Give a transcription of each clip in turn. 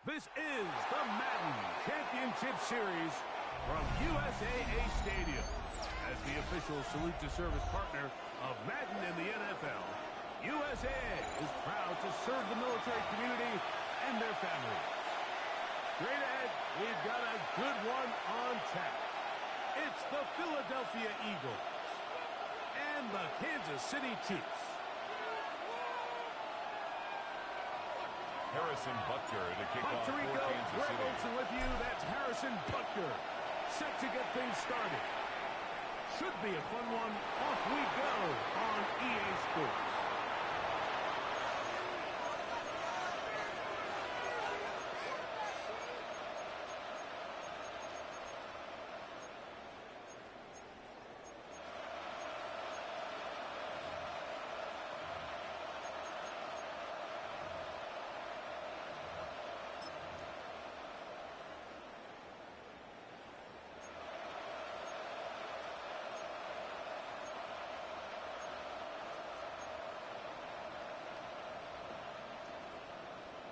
This is the Madden Championship Series from USAA Stadium. As the official salute to service partner of Madden and the NFL, USAA is proud to serve the military community and their families. Straight ahead, we've got a good one on tap. It's the Philadelphia Eagles and the Kansas City Chiefs. Harrison Butker to kick off for Kansas City. Wilson with you. That's Harrison Butker. Set to get things started. Should be a fun one. Off we go on EA Sports.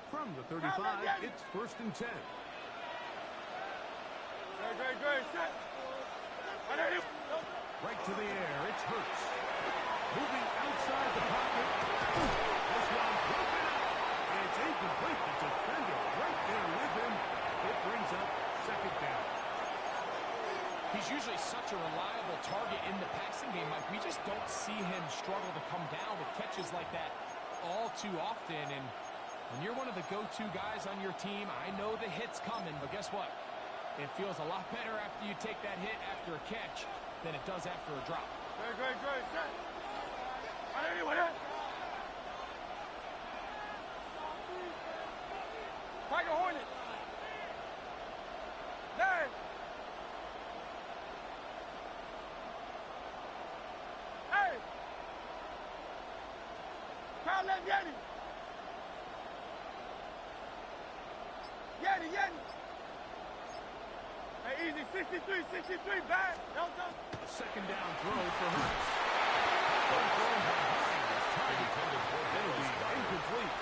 From the 35, it's 1st and 10. Right to the air, it's Hurts. Moving outside the pocket. This one broken up. And it's incomplete. The defender right there with him. It brings up 2nd down. He's usually such a reliable target in the passing game, Mike. We just don't see him struggle to come down with catches like that all too often. And when you're one of the go-to guys on your team, I know the hit's coming, but guess what? It feels a lot better after you take that hit after a catch than it does after a drop. Great. Tiger Hornet. There. Hey. Crowd left Yeti. Yeti. Hey, easy, 63, back. Don't. 2nd down throw for Hurts. Incomplete.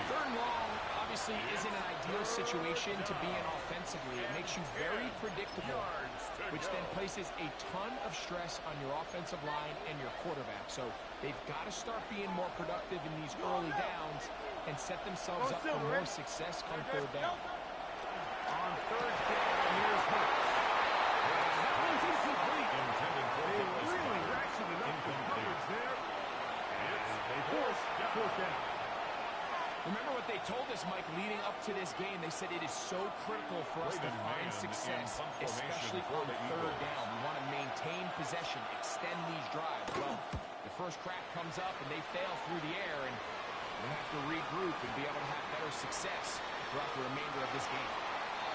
3rd and long obviously isn't an ideal situation to be in offensively. It makes you very predictable, which then places a ton of stress on your offensive line and your quarterback. So they've got to start being more productive in these early downs and set themselves up for more success come 3rd down. On 3rd down, here's Hurts. They really ratcheted up the coverage there. It's a 4th down. Remember what they told us, Mike, leading up to this game. They said it is so critical for us to find success, especially on 3rd down. We want to maintain possession, extend these drives. Well, the first crack comes up and they fail through the air, and we'll have to regroup and be able to have better success throughout the remainder of this game.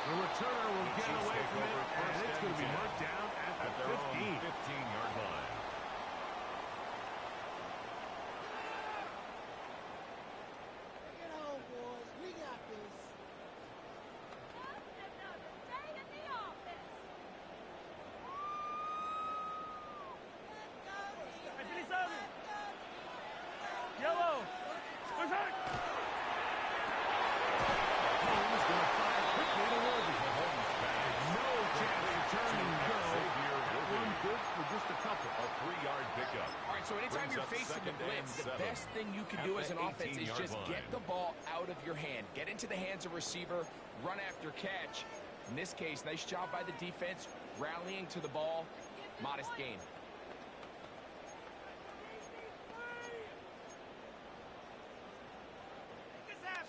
The returner will get away from it, and it's going to be marked down at the 15-yard line. Bring it home, boys. We got this. Yellow. What's that? For just a couple. A 3-yard pickup. All right, so anytime you're facing the blitz, the best thing you can do as an offense is just get the ball out of your hand. Get into the hands of receiver, run after catch. In this case, nice job by the defense, rallying to the ball. Modest gain.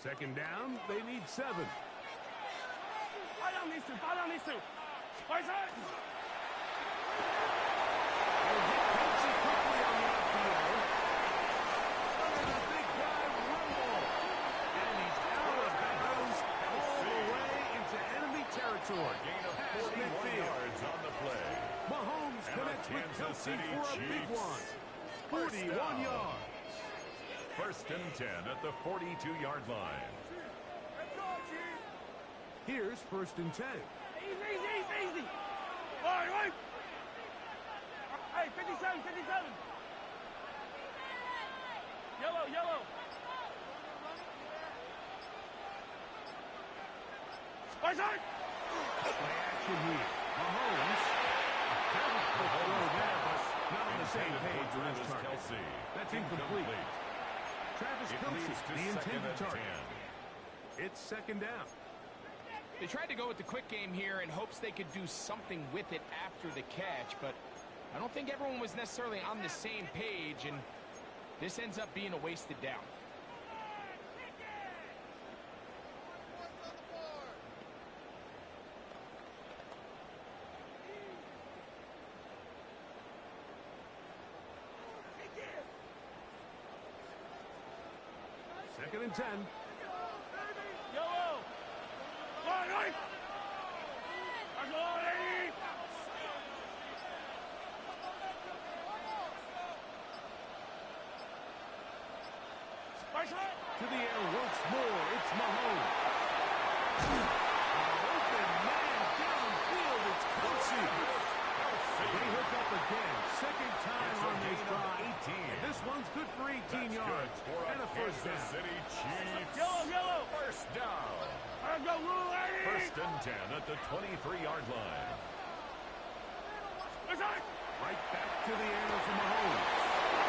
Second down, they need 7. Fall down these two. Where's that? Gain of 41 yards on the play. Mahomes connects with Kelsey for a big one. 41 yards. 1st and 10 at the 42-yard line. Here's 1st and 10. Easy. All right. Hey, 57. Yellow. Play action here. Mahomes. A throw there, but not on the same page with his target. That's incomplete. Travis Kelce, the intended target. It's second down. They tried to go with the quick game here in hopes they could do something with it after the catch, but I don't think everyone was necessarily on the same page, and this ends up being a wasted down. Second and 10. Yellow. Right. To the air once more. It's Mahomes. Open man downfield. It's Kelce. They hook up again. Second time on this drive. And this one's good for 18 yards. And a first down. City Chiefs. Yellow. First down. First and 10 at the 23-yard line. Right back to the air for Mahomes.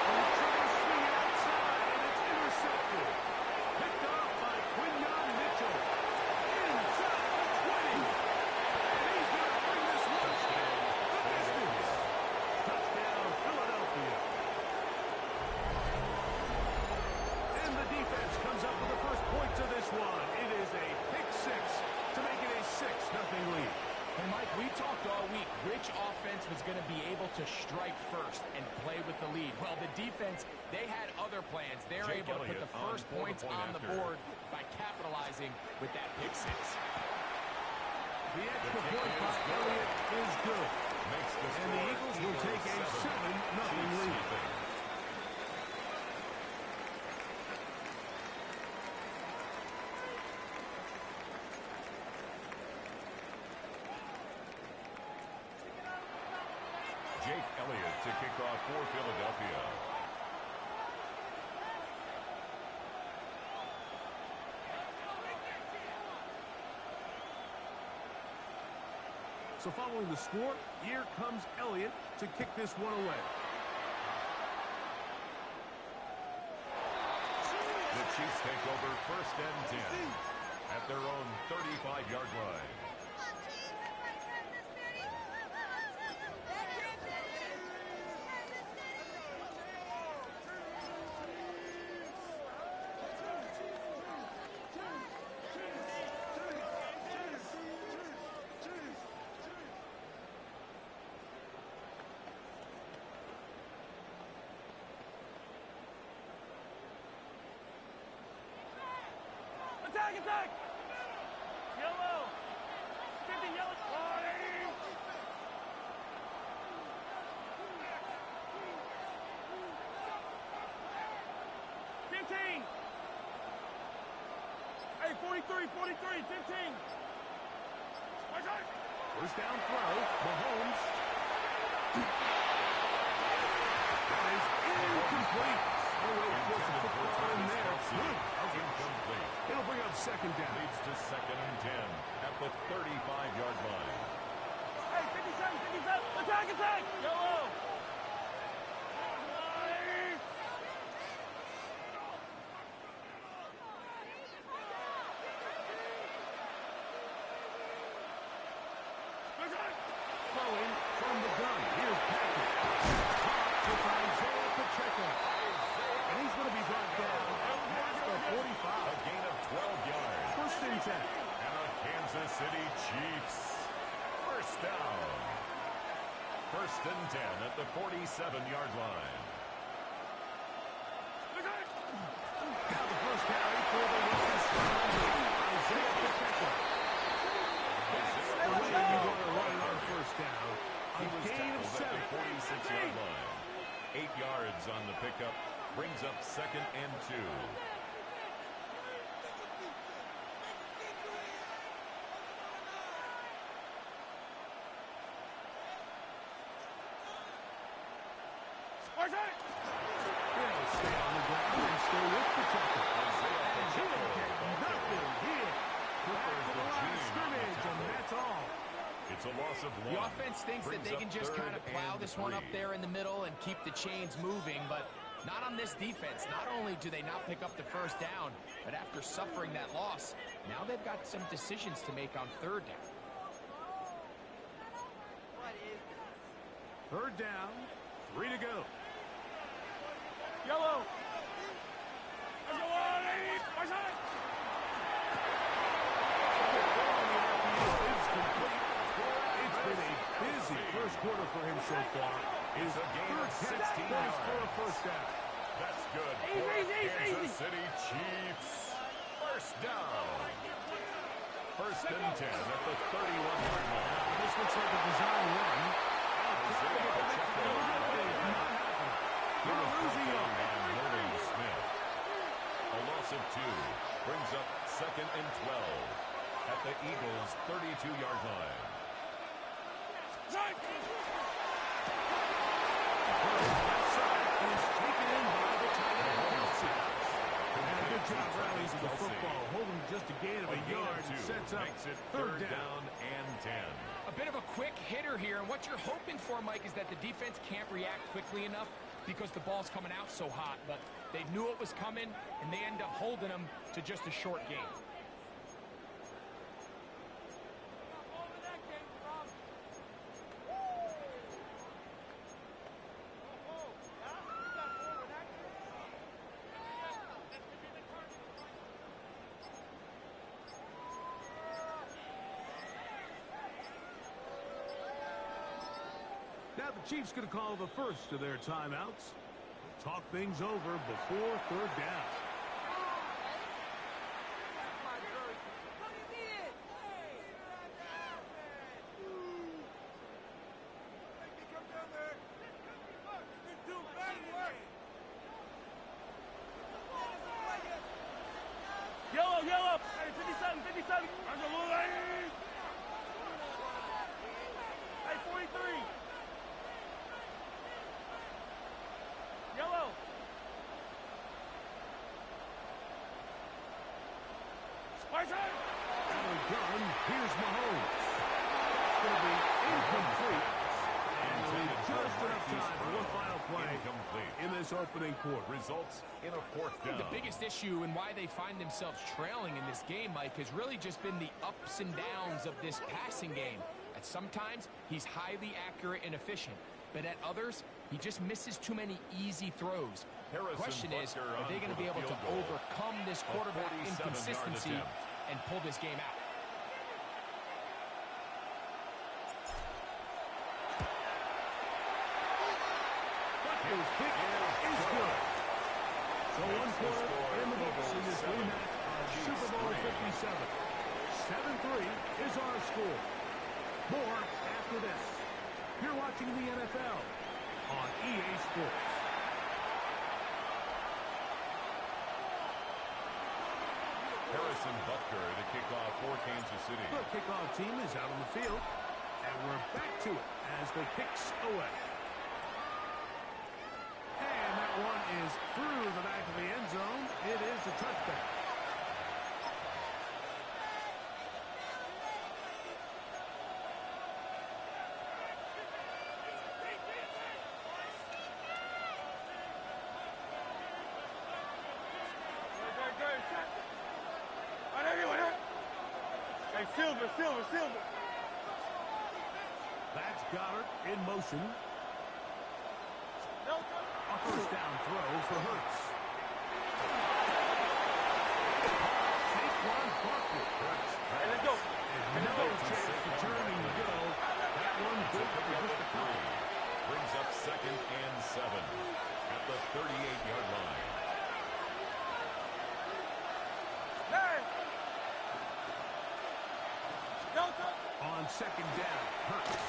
And trying to swing it outside, and it's intercepted. Picked off by Quinyon Mitchell. Inside the 20. And he's going to bring this one the distance. Touchdown, Philadelphia. And the defense comes up with the first points of this one. It is a pick six to make it a 6-0 lead. And Mike, we talked all week which offense was going to be able to strike first and play with the lead. Well, the defense, they had other plans. They're able to put the first points on the board by capitalizing with that pick six. The extra point by Elliott is good. And the Eagles will take a 7-0 lead. Jake Elliott to kick off for Philadelphia. So following the score, here comes Elliott to kick this one away. The Chiefs take over first and 10 at their own 35-yard line. Attack! Yellow! 50 yellow! 15! Hey, 43, 15! First down throw, Mahomes. That is incomplete. No way to force a football in there. Incomplete. It'll bring up second down. Leads to second and 10 at the 35-yard line. Hey, 57! Attack! Yellow! Throwing from the gun. Here's Patrick. With Isaiah Pacheco. And he's going to be brought down past the 45. A gain of 12 yards. First and 10. And the Kansas City Chiefs. First down. First and 10 at the 47-yard line. Now the first carry for the West Isaiah Pacheco. That's the way you want to run it on first down. He was gain of tackled at 7. the 46-yard line. 8 yards on the pickup. Brings up second and 2. They'll stay on the ground and stay with Pacheco. And he will get nothing here. Back to the line of scrimmage. offense thinks that they can just kind of plow this one up there in the middle and keep the chains moving, but not on this defense. Not only do they not pick up the first down, but after suffering that loss, now they've got some decisions to make on third down. Third down, 3 to go. Yellow. It's been a busy first quarter for him so far. It's a gain of 16 yards for a first down. That's good for Kansas City Chiefs. First down. First and 10 at the 31-yard line. This looks like a design run. Isaiah Pacheco. He was losing on Nolan Smith. A loss of 2 brings up second and 12 at the Eagles' 32-yard line. Job rallies the football, holding just a gain of a yard, sets up makes it third down and 10. A bit of a quick hitter here, and what you're hoping for, Mike, is that the defense can't react quickly enough because the ball's coming out so hot, but they knew it was coming, and they end up holding them to just a short gain. Now the Chiefs going to call the first of their timeouts. Talk things over before third down. Yellow. Hey, 57. Hey, 43. Yellow. Gun. Here's Mahomes. It's going to be incomplete. And just enough time for one final play in this opening quarter. Results in a fourth down. The biggest issue and why they find themselves trailing in this game, Mike, has really just been the ups and downs of this passing game. At sometimes, he's highly accurate and efficient, but at others, he just misses too many easy throws. The question is, are they going to be able to overcome this quarterback inconsistency and pull this game out? His pick is good. So one quarter in the books in this rematch of Super Bowl 57. 7-3 is our score. More after this. You're watching the NFL on EA Sports. Harrison Butker to kick off for Kansas City. The kickoff team is out on the field, and we're back to it as the kicks away. And that one is through the back of the end zone. It is a touchback. Hey, Silver. That's Goddard in motion. A first down throw for Hurts. Saquon Barkley. Hey, let's go. And no chance to turn and go. That one good for just a couple. Brings up second and 7 at the 38-yard line. On second down, Hurts.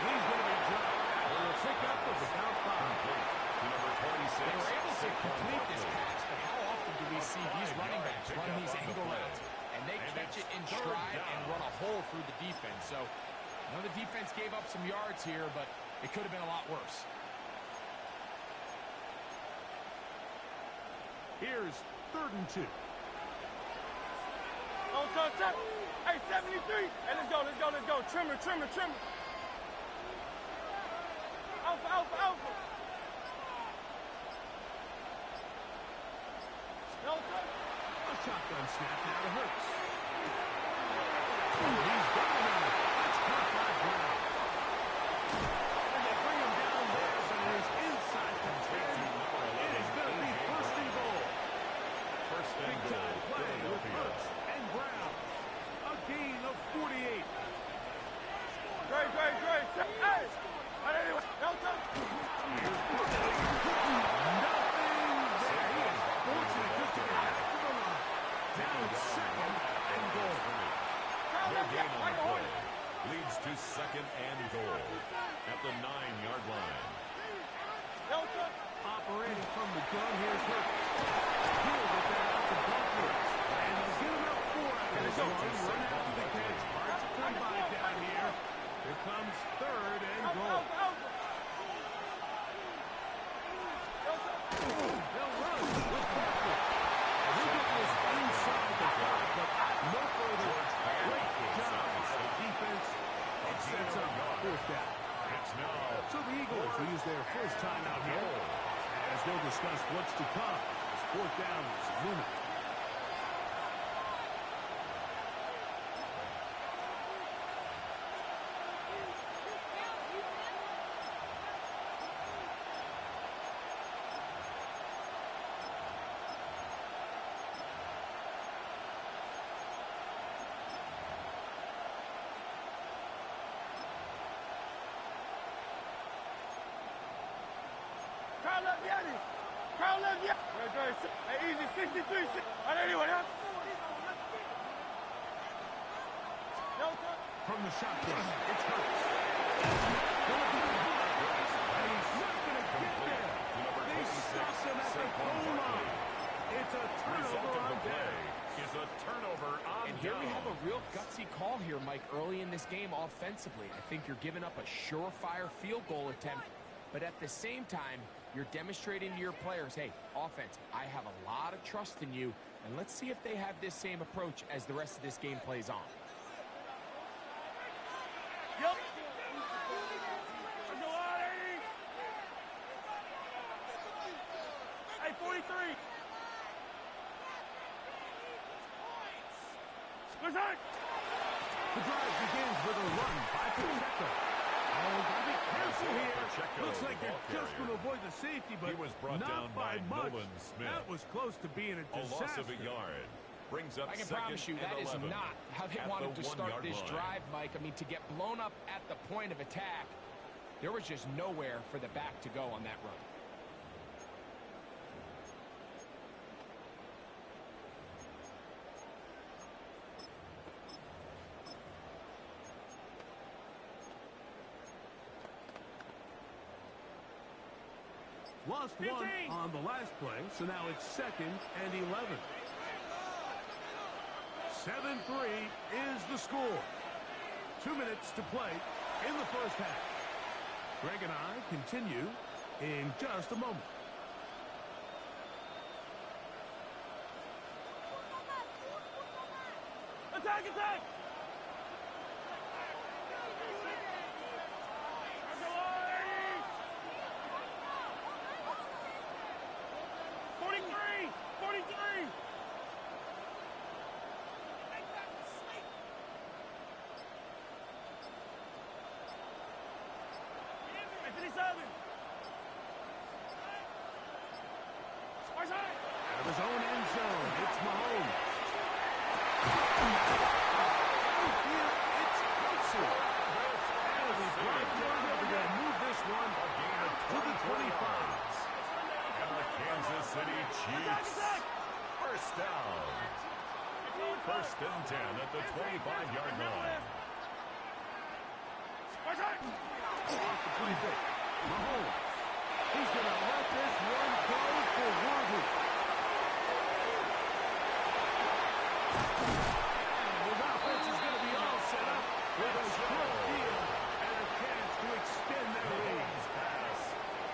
He's going to be dropped. We'll pick up with about 5. To number 26. They were able to complete this pass, but how often do we see these running backs run these angle routes? And they catch it in stride and run a hole through the defense. So, I know the defense gave up some yards here, but it could have been a lot worse. Here's 3rd and 2. On touch, touch. Hey, 73. Hey, let's go, let's go, let's go. Trimmer, trimmer, trimmer. Alpha, alpha, alpha. No touch. A shotgun snap now to Hurts. He's got him out. That's caught by Brown. And they bring him down there, so he's inside the 10. It is going to be first and goal. First and Big goal, time play with Philadelphia. Hurts and Brown. A gain of 48. Great, great, great. Hey. But anyway, no touch. Nothing there. He is fortunate just to get back to the line. Down second and goal. No gain on the play. Leads to second and goal at the 9-yard line. No touch. Operating from the gun, here's Hurts. He'll get that out to Buckner's. And they'll get him out 4 after this one. Run after the catch. Hard to come by down here. Here comes third and Alpha, goal. alpha, alpha. No touch. They'll run with Buckner. And he gets this inside the 5, but no further. Great job by the defense. It sets up fourth down. It's now So the Eagles will use their first time out here as they'll discuss what's to come as fourth down is looming. Crowd left Yanni. Crowd left Yanni. Great, great. Hey, easy, 63. But anyway, huh? No touch. From the shotgun, it's Hurts. And he's not going to get there. They stop him at the goal line. It's a result turnover of on the play down. is a turnover on And here we down. have a real gutsy call here, Mike, early in this game offensively. I think you're giving up a surefire field goal attempt, but at the same time, you're demonstrating to your players, hey, offense, I have a lot of trust in you, and let's see if they have this same approach as the rest of this game plays on. Yup. Let's go on, Eddie. Hey, 43. Let's hit. The drive begins with a run by Pacheco. Oh, gotta be careful here. Pacheco, Looks like the they're ball just going to avoid the safety, but He was brought not down by by much. Nolan Smith. That was close to being a A disaster. loss of a yard. Brings up I can second promise you and that is 11 not how they at wanted the to start 1-yard this line. drive, Mike. I mean, to get blown up at the point of attack, there was just nowhere for the back to go on that run. Lost 15. one on the last play, so now it's second and 11. 7-3 is the score. 2 minutes to play in the first half. Greg and I continue in just a moment. Attack, attack. Let's go on, Eddie. 43. 43. Hey, 57. Far side. Out of his own end zone, it's Mahomes. It's Kelsey. And he's right there. They're going to move this one to the 25s. And the Kansas City Chiefs. First down. First and 10 at the 25-yard line. Far side. Off the 25th. Mahomes. He's going to let this one go for Worthy. And his offense is going to be all set up with a short field and a chance to extend their lead.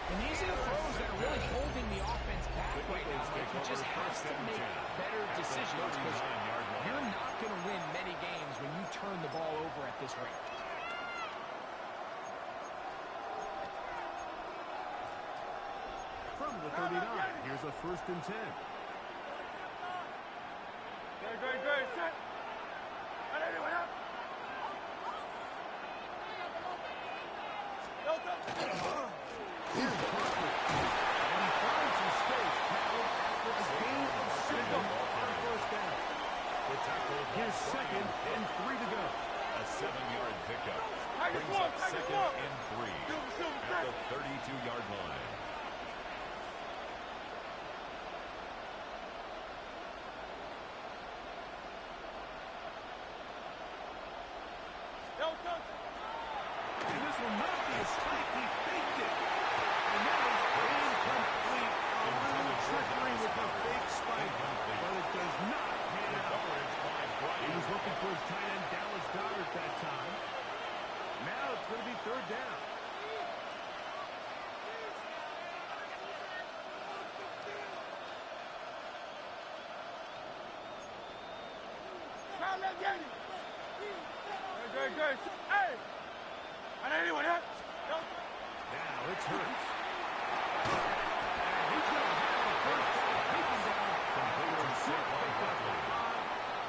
And these are the throws that are really holding the offense back right now. He just has to make better decisions because You're not going to win many games when you turn the ball over at this rate. From the 39, here's a 1st and 10. Go, set. And anyone up? Here's Parker. And he finds his space. Tackled after a gain of 7 on 1st down. The tackle. Here's 2nd and 3 to go. A 7-yard pickup. Brings up 2nd and 3 at the 32-yard line. And this will not be a spike. He faked it. And that is incomplete. A little trickery with the fake spike, but it does not pan out. He was looking for his tight end, Dallas Goedert, that time. Now it's going to be 3rd down. Go. Hey! And anyone up? Now it's Hurts. And he's going to have the 1st down taken down.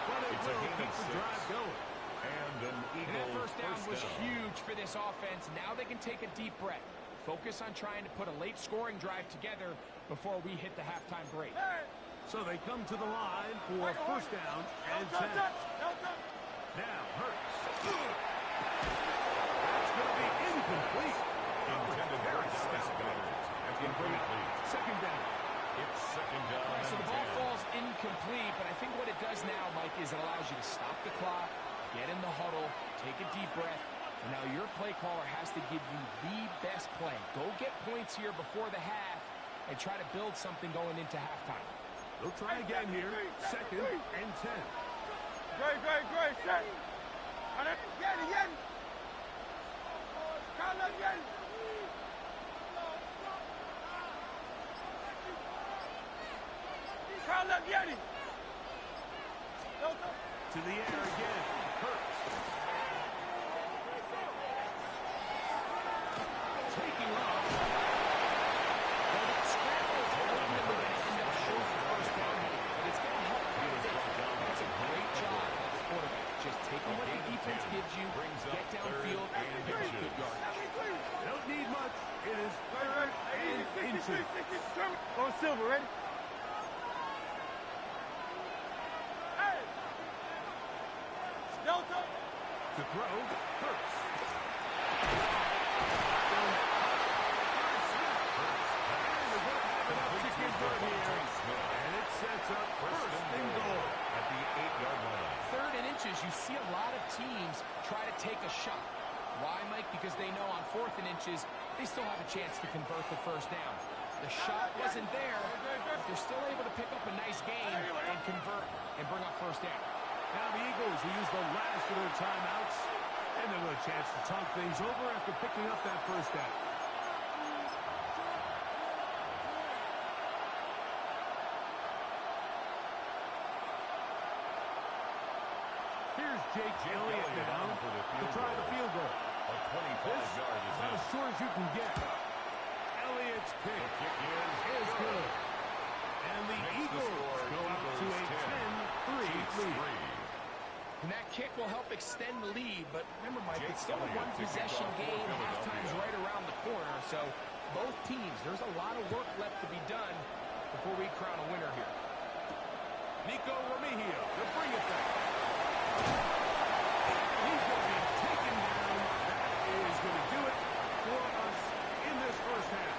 But it will keep the drive going. And an And Eagle that 1st down was huge for this offense. Now they can take a deep breath. Focus on trying to put a late scoring drive together before we hit the halftime break. So they come to the line for 1st down and 10. Now Hurts. That's going to be incomplete. intended for Dallas Goedert. Incomplete. 2nd down. It's 2nd down. All right, so and the ball 10. falls incomplete, but I think what it does now, Mike, is it allows you to stop the clock, get in the huddle, take a deep breath, and now your play caller has to give you the best play. Go get points here before the half and try to build something going into halftime. They'll try again here. 2nd and 10. Go, set. And then, get it. To the air again. Hurts. Taking off. Well, that scramble is ultimately going to end up short of the 1st down, but it's going to help. That's a great job by the quarterback. Just taking what the defense gives you, get downfield, and pick up good yardage. Don't need much. It is 3rd and inches. Go Silver, ready? Hey! Delta! To throw, Hurts. And it sets up 1st and goal. At the 8-yard line. 3rd and inches, you see a lot of teams try to take a shot. Why, Mike? Because they know on 4th and inches, they still have a chance to convert the 1st down. The shot wasn't there, but they're still able to pick up a nice gain and convert and bring up 1st down. Now the Eagles will use the last of their timeouts, and they'll have a chance to talk things over after picking up that 1st down. Here's Jake Elliott down to try the field goal. A 25-yard This about as short as you can get. Elliott's kick is good. And the Eagles go out to a 10-3 lead. And that kick will help extend the lead, but remember, Mike, it's still a one-possession game. Halftime's right around the corner, so both teams, there's a lot of work left to be done before we crown a winner here. Nico Remigio to bring it back. He's going to be taken down. That is going to do it for us in this 1st half.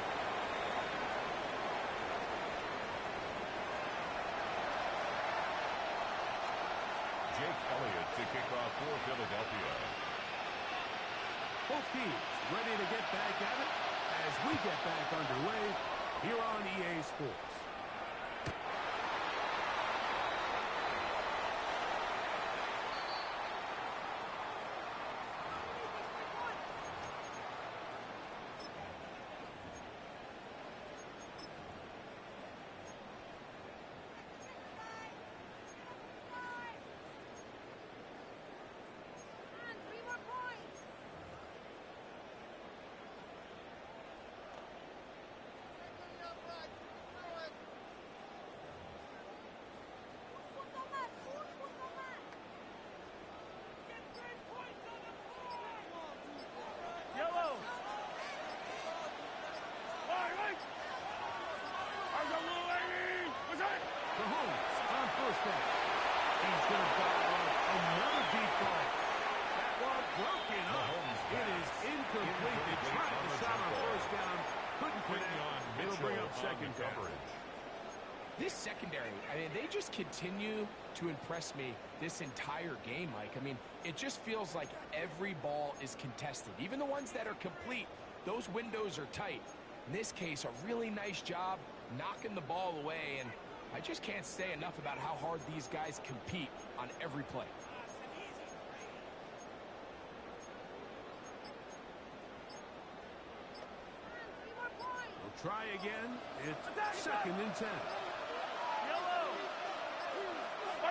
Jake Elliott to kick off for Philadelphia. Both teams ready to get back at it as we get back underway here on EA Sports. step. He's going to dial up another deep ball. That ball broken up. It is incomplete. They tried the shot on first down. Couldn't connect. It'll bring up second coverage. This secondary, I mean, they just continue to impress me this entire game, Mike. I mean, it just feels like every ball is contested. Even the ones that are complete, those windows are tight. In this case, a really nice job knocking the ball away, and I just can't say enough about how hard these guys compete on every play. We'll try again. It's 2nd and 10.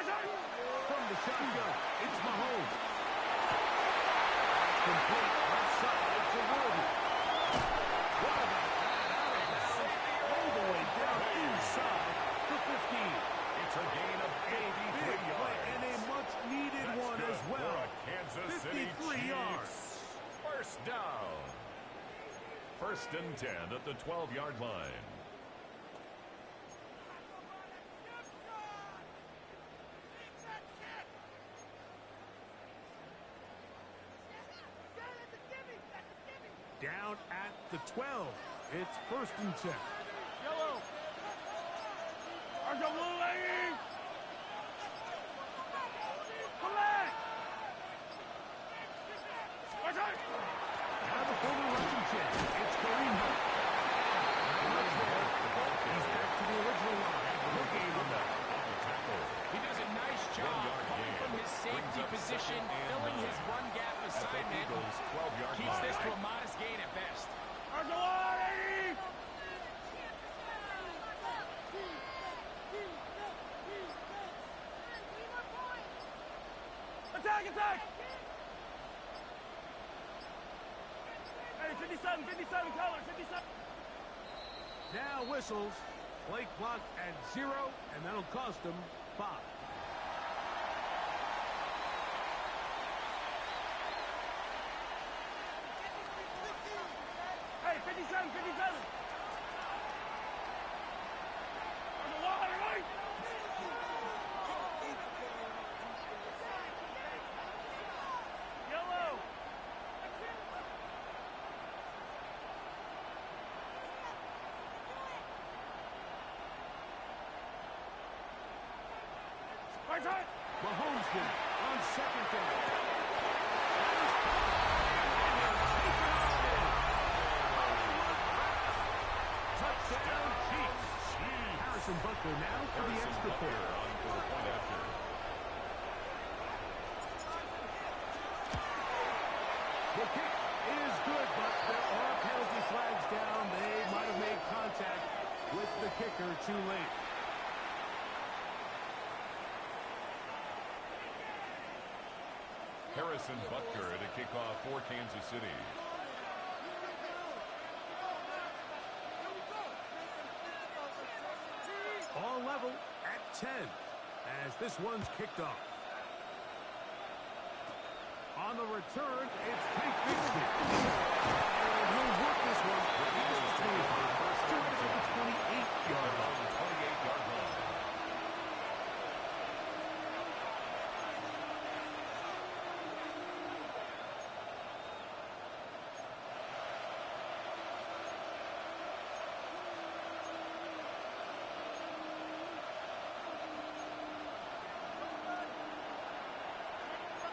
From the shotgun, it's Mahomes. Complete left side to Worthy. What about that? All the way down inside for 15. It's a gain of 83 yards. And a much-needed one as well. Kansas 53 yards. First down. 1st and 10 at the 12-yard line. Down at the 12. It's 1st and 10. Yellow. Arjo blue lane. Come back. Arjo. Now the former Russian champ. It's Kareem Hunt. He's back to the original line. No game on that. He does a nice job coming from his safety position, filling his run gap assignment. Keeps this to a modest gain at best. Attack, attack! Hey, 57 color, 57. Now whistles. Play clock at 0, and that'll cost them 5. Hey, 57. On the water, right? Yellow. Right side. Mahomes on 2nd down. Touchdown, Chiefs. Harrison Butker now for the extra point. The kick is good, but there are penalty flags down. They might have made contact with the kicker too late. Harrison Butker to kick off for Kansas City. All level at 10 as this one's kicked off. On the return, it's Tank Bigsby. And he'll work this one past the 25 to the 28-yard line.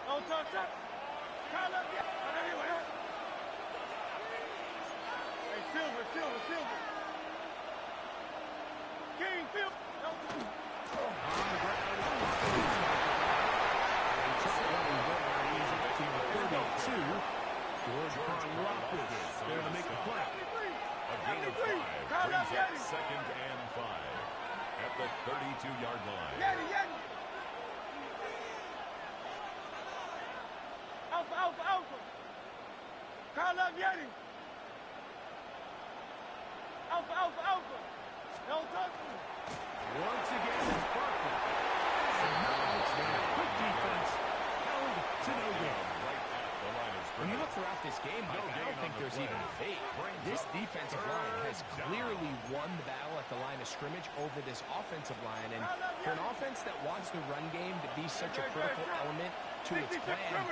Don't touch it. Call up yet. Anyway. Hey, Silver. King, Phil. George Karlaftis there to make the play. A gain of 5 brings up 2nd and 5 at the 32-yard line. Yeti. Alpha. Call up Yeti. Alpha. Don't touch me. Once again, it's Barkley. Quick defense. Held to no gain. Right at the line of When you look throughout this game, Mike, I don't think there's even a debate. This defensive line has clearly won the battle at the line of scrimmage over this offensive line. And for an offense that wants the run game to be such a critical element to its plan,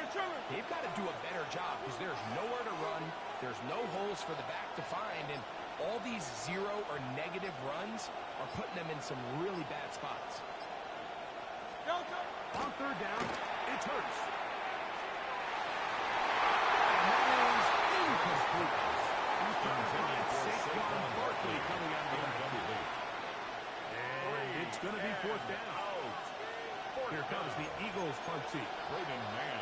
they've got to do a better job because there's nowhere to run. There's no holes for the back to find. And all these zero or negative runs are putting them in some really bad spots. On third down, it's Hurts. Saquon Barkley coming out of the backfield. And it's going to be fourth down. Here comes the Eagles punt team.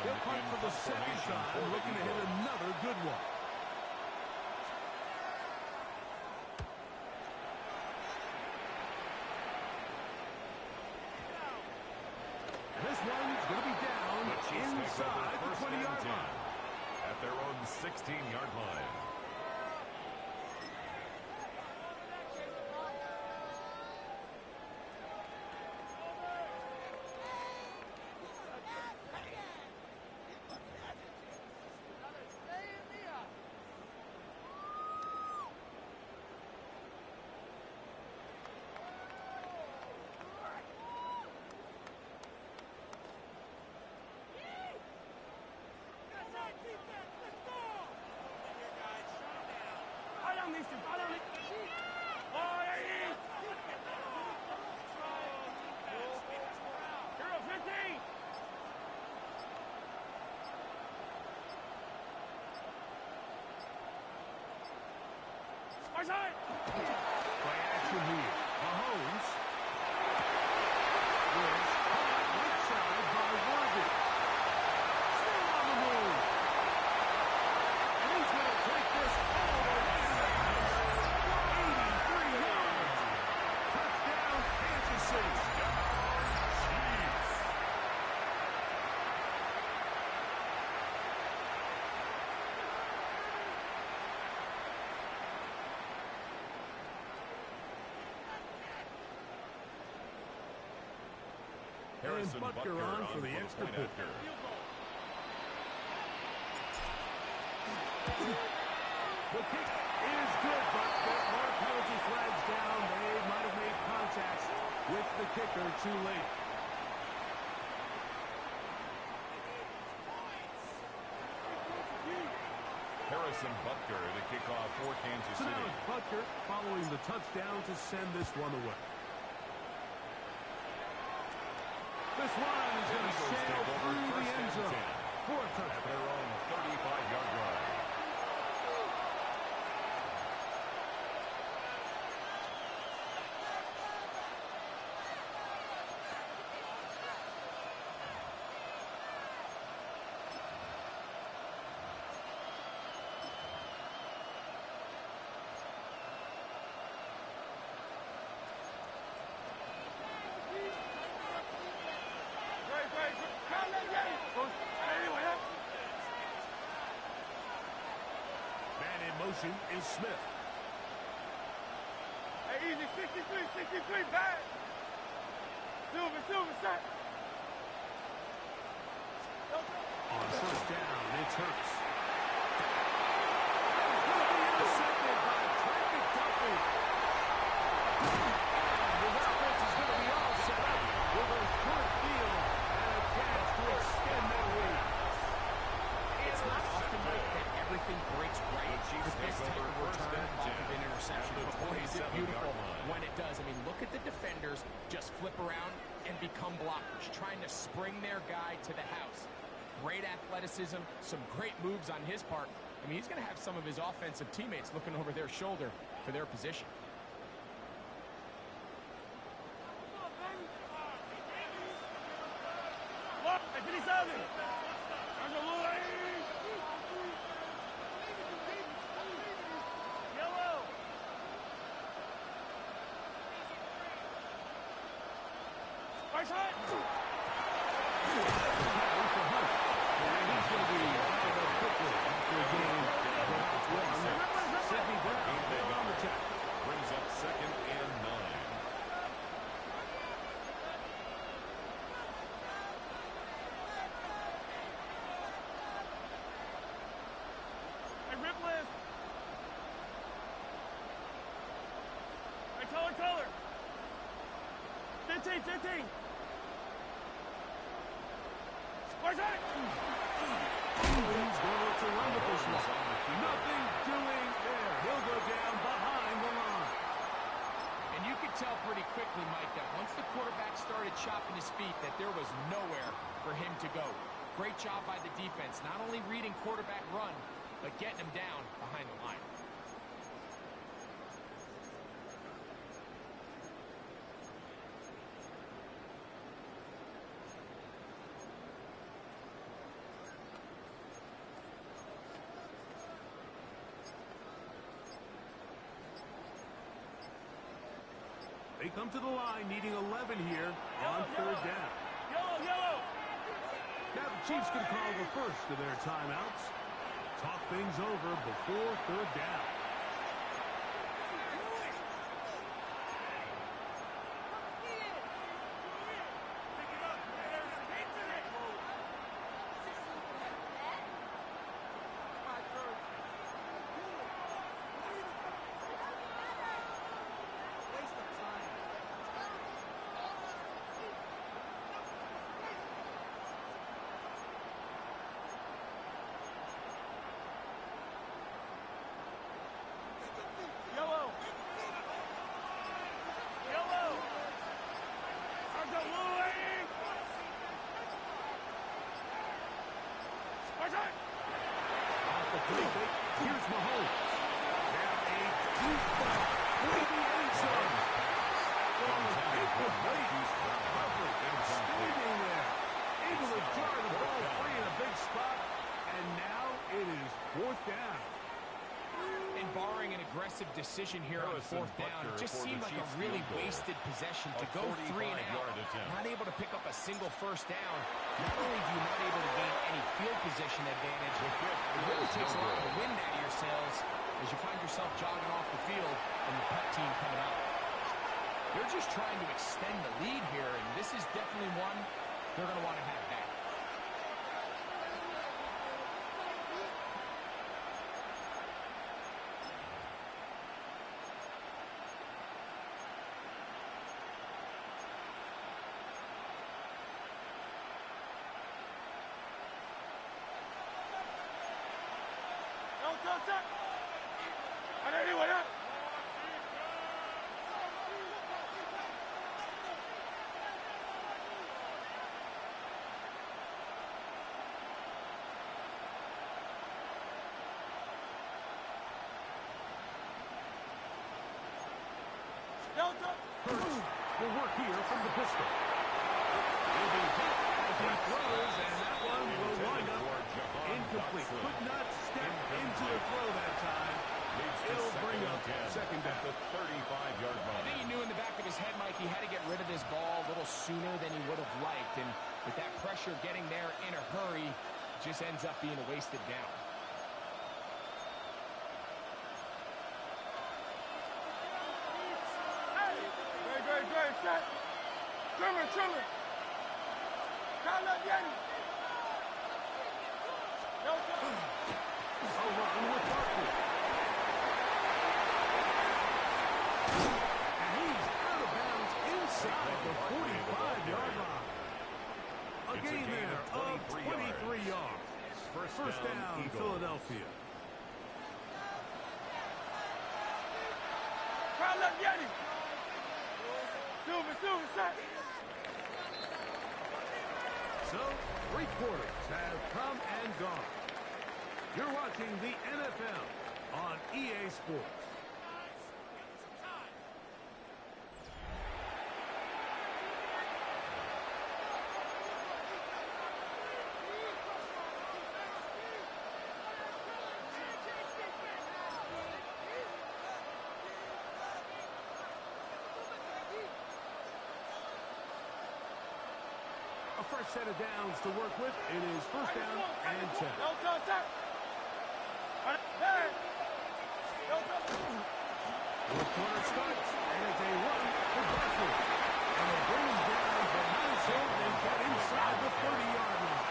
They'll punt for the second time, looking to hit another good one. This one's going to be down inside the 20-yard line. At their own 16-yard line. Play action here. Mahomes. Is caught right side by Worthy. Still on the move. And he's going to take this all the way to the house. 83 yards. Touchdown, Kansas City. And Butker on for the extra point. The kick is good, but there are penalty flags down. They might have made contact with the kicker too late. Harrison Butker to kick off for Kansas So City. now it's Butker following the touchdown to send this one away. This one is going to sail through the end zone for a touchdown. At their own 35-yard line. Motion is Smith. Hey, easy, 63, back. Silver, set. On first down, it's Hurts. It's going to be intercepted by Trent Duffy. The offense is going to be all set up with a short field and a chance to extend their lead. It's not often, Mike, that everything breaks right with this type of return off of an interception. But boy, is it beautiful when it does. I mean, look at the defenders just flip around and become blockers, trying to spring their guy to the house. Great athleticism, some great moves on his part. I mean, he's going to have some of his offensive teammates looking over their shoulder for their position. Brings up 2nd and 9. 15. Where's that? He's going to run with this one. Nothing doing there. He'll go down behind the line. And you could tell pretty quickly, Mike, that once the quarterback started chopping his feet, that there was nowhere for him to go. Great job by the defense, not only reading quarterback run, but getting him down behind the line. They come to the line needing 11 here on third down. Yellow. Now the Chiefs can call the first of their timeouts. Talk things over before third down. Off the play fake, here's Mahomes. Now a deep ball for the end zone. Standing there, able to jar the ball free in a big spot, and now it is fourth down. And barring an aggressive decision here on fourth down, it just seemed like a really wasted possession to go 3 and out. Not able to pick up a single first down. Not only do you not able to gain any field position advantage, it really takes a lot of the wind out of your sails as you find yourself jogging off the field and the punt team coming out. They're just trying to extend the lead here, and this is definitely one they're going to want to have back. Hurts will work here from the pistol. He'll be hit as he throws, and that one will wind up incomplete. Could not step into the throw that time. It'll bring up second down. The 35-yard line. I think he knew in the back of his head, Mike, he had to get rid of this ball a little sooner than he would have liked. And with that pressure getting there in a hurry, it just ends up being a wasted down. Great shot. Trimmer. Call up Yanni. Working with Barkley. And he's out of bounds inside the 45-yard line. A gain there of 23 yards. First down, Philadelphia. Call up Yanni. Shot. So, 3 quarters have come and gone. You're watching the NFL on EA Sports. A fresh set of downs to work with. It is first down and 10. Fourth quarter starts, and it's a run for Barkley. And it brings down the Minnesota and get inside the 30-yard line.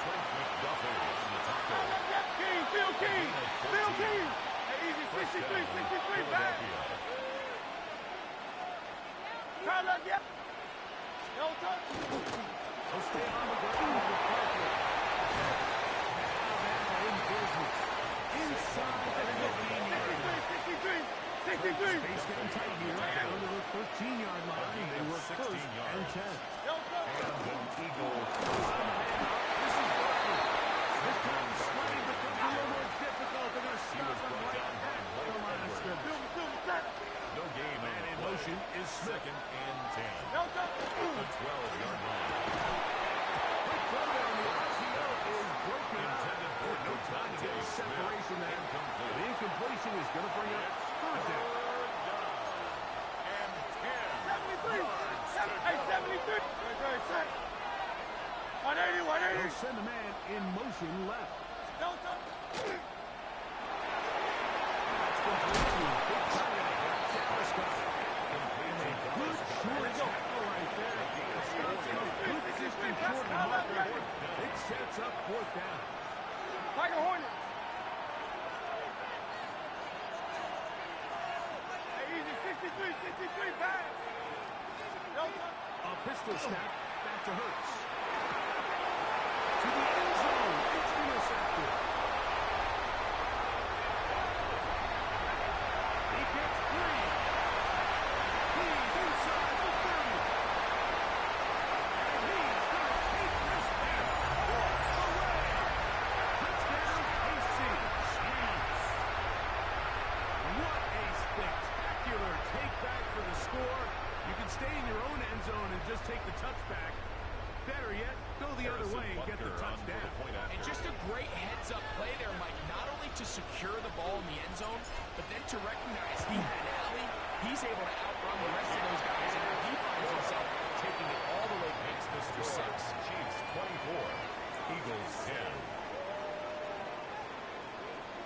Trent McDuffie in the tackle. Phil King. Easy, 63, back. Call up, No touch. They'll stay on the ground with Parker. Now they're in business. Inside the 15-yard line. 63. Space getting tight here. Under the 13-yard line. They were first and 10. No touch. And an Eagle. This is Parker. This time sliding becomes a little more difficult. They're going to stop him right at the line of scrimmage. No gain on And in the motion play. is Smith. Second and 10. No touch. The 12-yard line. Quick throw there on the RCO is broken up. Intended for No time to get the separation there. Incomplete. The incompletion is going to bring up third down. And 10. 73. Very set. 180, 180. They'll send the man in motion left. No touch. That's complete to big tight end. Dallas got it. Good short tackle right there. Good distance short to marker. It sets up fourth down. Tiger Hornets. Hey, easy. 63. Pass. No touch. A pistol snap back to Hurts. To the end zone. It's intercepted. He gets free. He's inside the 30. And he's going to take this thing away. Touchdown, KC. Jeez. What a spectacular take back for the score. You can stay in your own end zone and just take the touchback. Better yet, go the other way and get the touchdown. And just a great heads-up play there, Mike. Not only to secure the ball in the end zone, but then to recognize he had an alley. He's able to outrun the rest of those guys, and now he finds himself taking it all the way past this for 6. Chiefs 24. Eagles 10.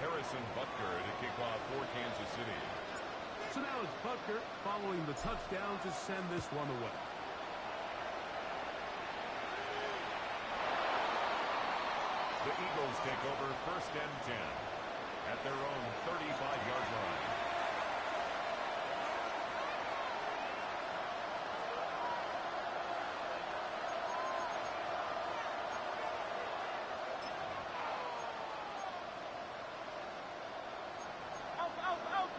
Harrison Butker to kick off for Kansas City. So now it's Butker following the touchdown to send this one away. The Eagles take over first and 10 at their own 35-yard line. Out.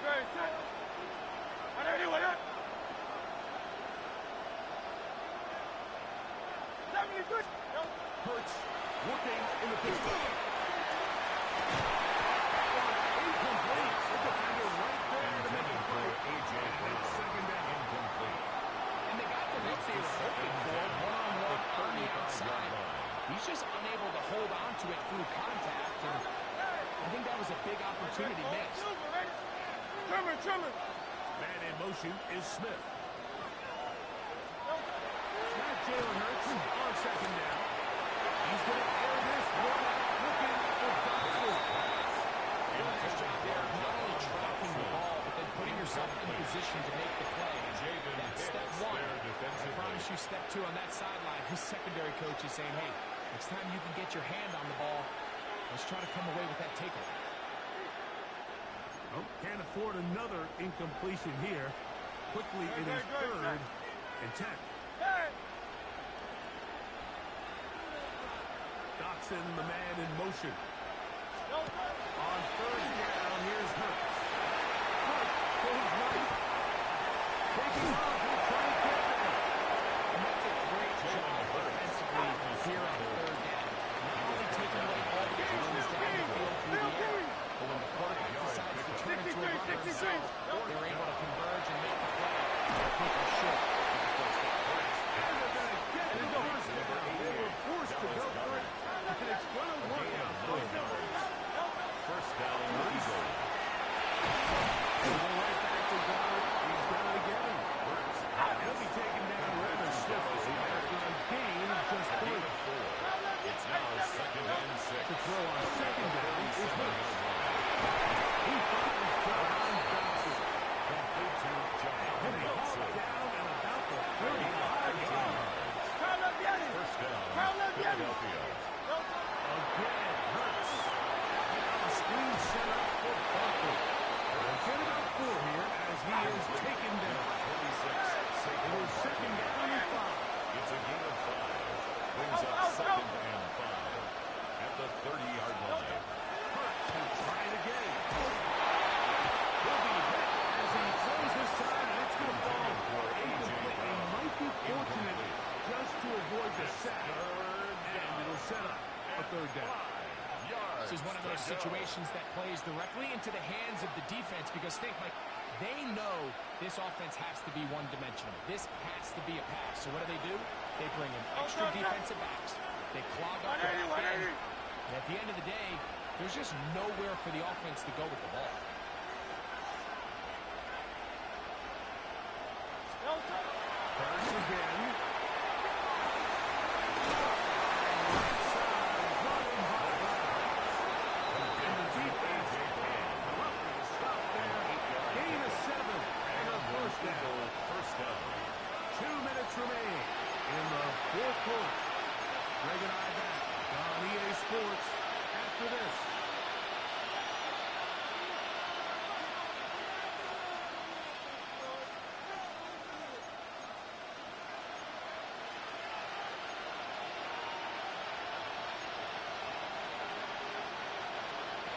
Very set. 180, 180. 73. No. Hurts looking in the pistol. Incomplete. The defender right there to make the play. A.J. Brown. Second down. Incomplete. And they got the look they were hoping for, one-on-one on the outside. He's just unable to hold on to it through contact, and I think that was a big opportunity missed. Trimmer. Man in motion is Smith. Not Jalen Hurts on second down. He's going to air this one out looking for Dodson. Nice job there, not only tracking the ball, but then putting yourself in position to make the play. That's step 1. I promise you step 2 on that sideline. His secondary coach is saying, hey, next time you can get your hand on the ball, let's try to come away with that takeaway. Oh, can't afford another incompletion here. Quickly it is third and 10. Dotson, the man in motion. On third down, here's Hurts. Hurts goes right. Taking off, he'll try to get there. And that's a great job defensively here on third down. Not only taking away all the options down the field through the air, but when the quarterback decides to turn into a run himself, they're able to converge and make the play. They're taking short with the first down. And they're going to get the first down. They were forced to go for it, and it's going to work out for them. First down, Eagles. They go right back to go situations that plays directly into the hands of the defense because think, like, they know this offense has to be one-dimensional. This has to be a pass. So what do? They bring in extra defensive backs. They clog up the back end. And at the end of the day, there's just nowhere for the offense to go with the ball. First again. And the defense stop there. Gain of 7 and a first down. 2 minutes remain in the fourth quarter. Greg and I back on EA Sports after this.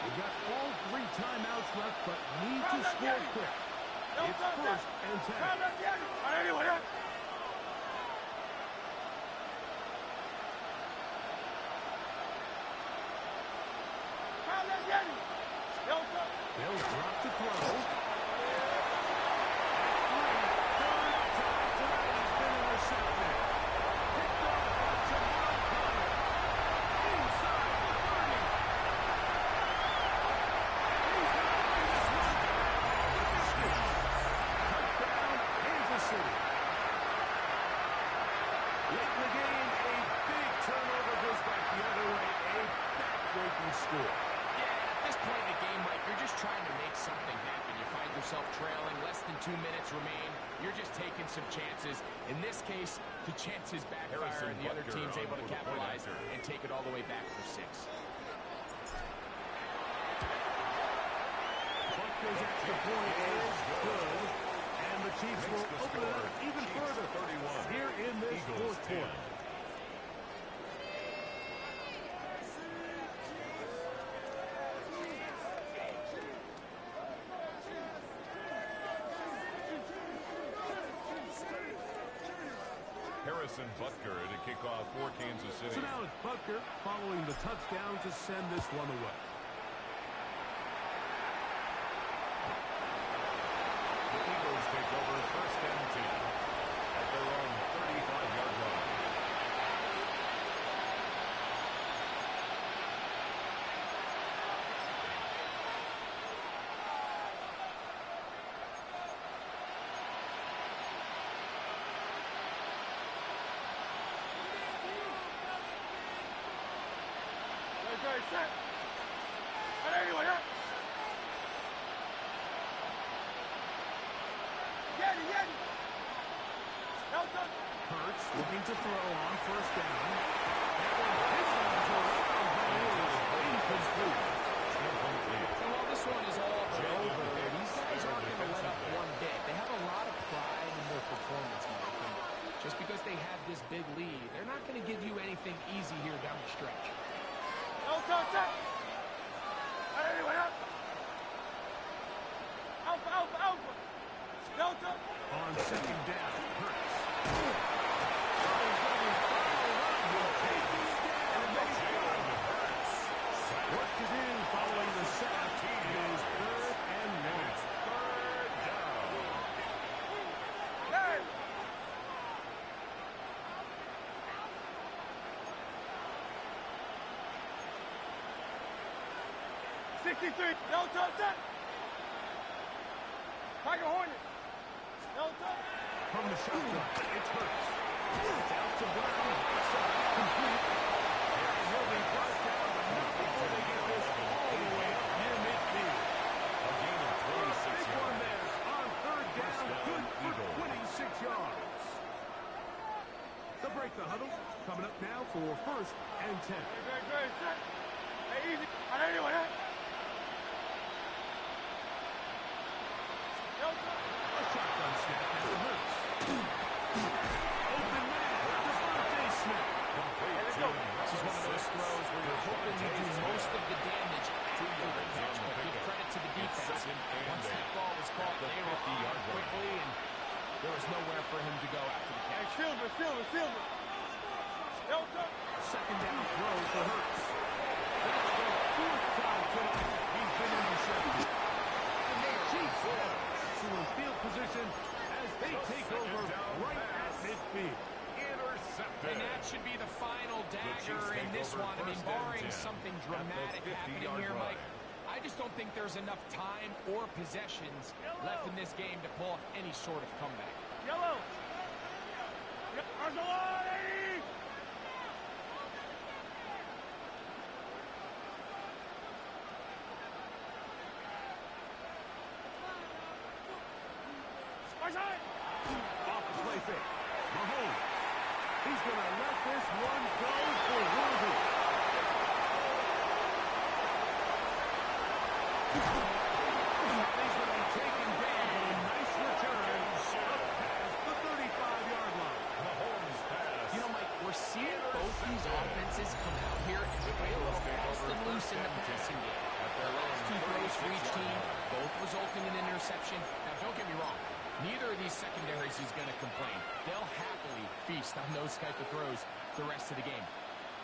We've got all 3 timeouts left, but need to score quick. It's first and 10. They'll drop to throw. Score. Yeah, at this point in the game, Mike, you're just trying to make something happen. You find yourself trailing, less than 2 minutes remain. You're just taking some chances. In this case, the chances backfire and the other team's able to capitalize and take it all the way back for 6. Butker's extra point is good, and the Chiefs will open it up even further here in this fourth quarter. Harrison Butker to kick off for Kansas City. So now it's Butker following the touchdown to send this one away. The Eagles take over first and 10 at their own 35-yard line. Set. Anyway, Hurts looking to throw on first down. This one's around, but it is incomplete. And while this one is all but over, these guys aren't going to let up one bit. They have a lot of pride in their performance, Mike. And just because they have this big lead, they're not going to give you anything easy here down the stretch. On second down, Hurts. What to do following the sack is 3rd and 1. 3rd down. 63. No touch set. Tiger Hornet. No touch. From the shotgun, it's Hurts. It's out to Brown. Complete. And he'll be brought down, but not before they get this all the way up near midfield. A gain of 26 Big one yards. there on 3rd down. Good for 26 yards. They'll break the huddle. Coming up now for first and 10. Great. Set. Hey, easy. Anyway, no touch. A shotgun snap to Hurts. Open man. DeVonta Smith. This is one of those throws where you're hoping you do most of the damage after the catch, but give credit to the defense. Once that ball was caught, they were on quickly, and there was nowhere for him to go after the catch. Silver. No touch. Second down throw for Hurts. fourth time tonight he's been intercepted. And the Chiefs have excellent field position as they take over right at midfield. Intercepted. And that should be the final dagger in this one. I mean, barring something dramatic happening here, Mike, I just don't think there's enough time or possessions left in this game to pull off any sort of comeback. Yellow. Off the play fake. Mahomes. He's going to let this one go for Worthy. He's going to be taken down, but a nice return up past the 35-yard line. Mahomes pass. You know, Mike, we're seeing both these offenses come out here and play a little fast and loose in the passing game. The last two throws for each team, both resulting in an interception. Now, don't get me wrong. Neither of these secondaries is going to complain. They'll happily feast on those type of throws the rest of the game.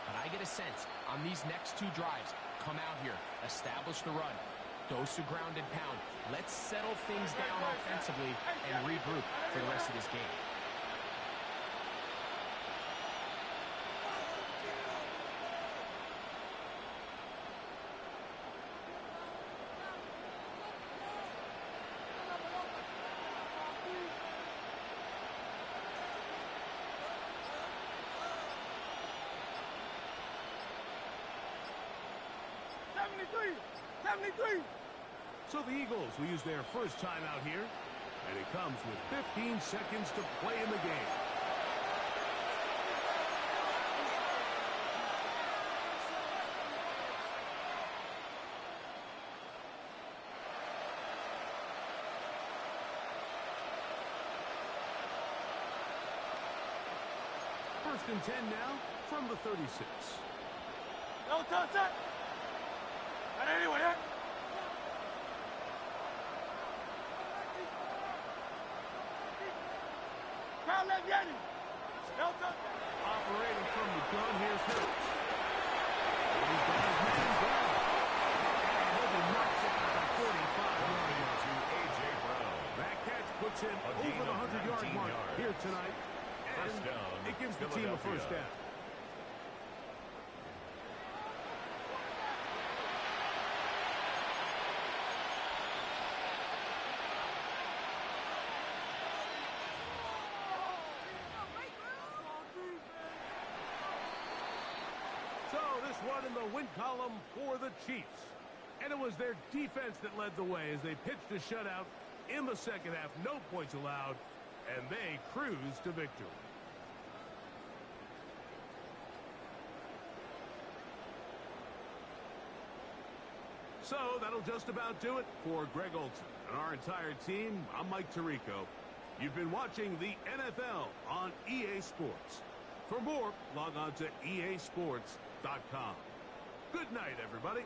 But I get a sense on these next two drives, come out here, establish the run, dose of ground and pound. Let's settle things down offensively and regroup for the rest of this game. So the Eagles will use their first time out here, and it comes with 15 seconds to play in the game. First and 10 now from the 36. No touch that. And anyway, crowd left Yanni. No touch that. Operating from the gun, here's Hurts. He's got his man down. And he'll be knocked out at the 45-yard line. To A.J. Brown. That catch puts him over the 100-yard mark here tonight. First down, it gives the team a first down. So this one in the win column for the Chiefs. And it was their defense that led the way as they pitched a shutout in the second half. No points allowed, and they cruised to victory. So that'll just about do it for Greg Olson and our entire team. I'm Mike Tirico. You've been watching the NFL on EA Sports. For more, log on to easports.com. Good night, everybody.